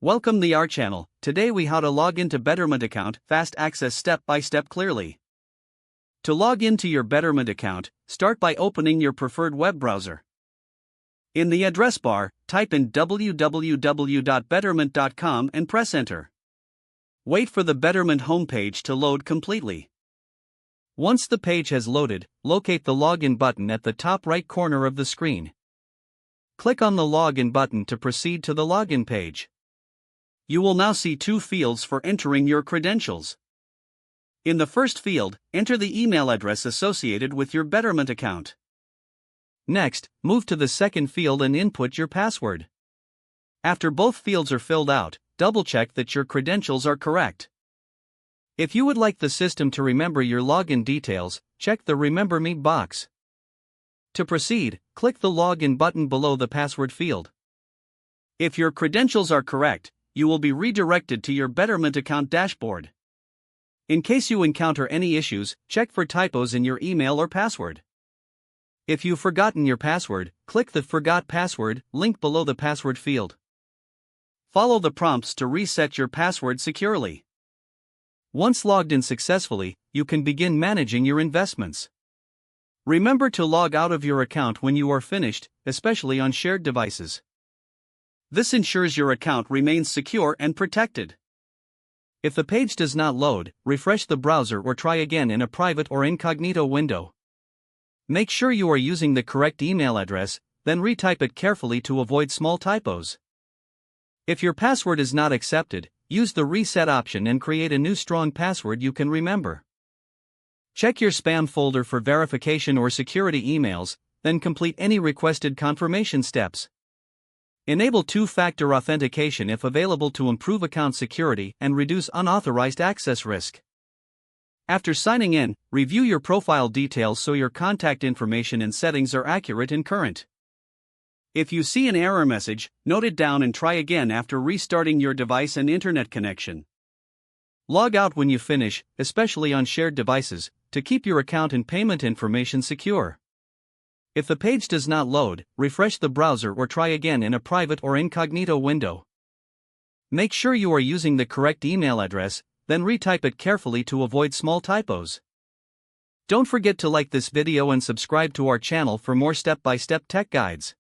Welcome to our channel. Today we how to log into Betterment account, fast access step by step clearly. To log into your Betterment account, start by opening your preferred web browser. In the address bar, type in www.betterment.com and press enter. Wait for the Betterment homepage to load completely. Once the page has loaded, locate the login button at the top right corner of the screen. Click on the login button to proceed to the login page. You will now see two fields for entering your credentials. In the first field, enter the email address associated with your Betterment account. Next, move to the second field and input your password. After both fields are filled out, double-check that your credentials are correct. If you would like the system to remember your login details, check the Remember Me box. To proceed, click the login button below the password field. If your credentials are correct, you will be redirected to your Betterment account dashboard. In case you encounter any issues, check for typos in your email or password. If you've forgotten your password, click the Forgot Password link below the password field. Follow the prompts to reset your password securely. Once logged in successfully, you can begin managing your investments. Remember to log out of your account when you are finished, especially on shared devices. This ensures your account remains secure and protected. If the page does not load, refresh the browser or try again in a private or incognito window. Make sure you are using the correct email address, then retype it carefully to avoid small typos. If your password is not accepted, use the reset option and create a new strong password you can remember. Check your spam folder for verification or security emails, then complete any requested confirmation steps. Enable two-factor authentication if available to improve account security and reduce unauthorized access risk. After signing in, review your profile details so your contact information and settings are accurate and current. If you see an error message, note it down and try again after restarting your device and internet connection. Log out when you finish, especially on shared devices, to keep your account and payment information secure. If the page does not load, refresh the browser or try again in a private or incognito window. Make sure you are using the correct email address, then retype it carefully to avoid small typos. Don't forget to like this video and subscribe to our channel for more step-by-step tech guides.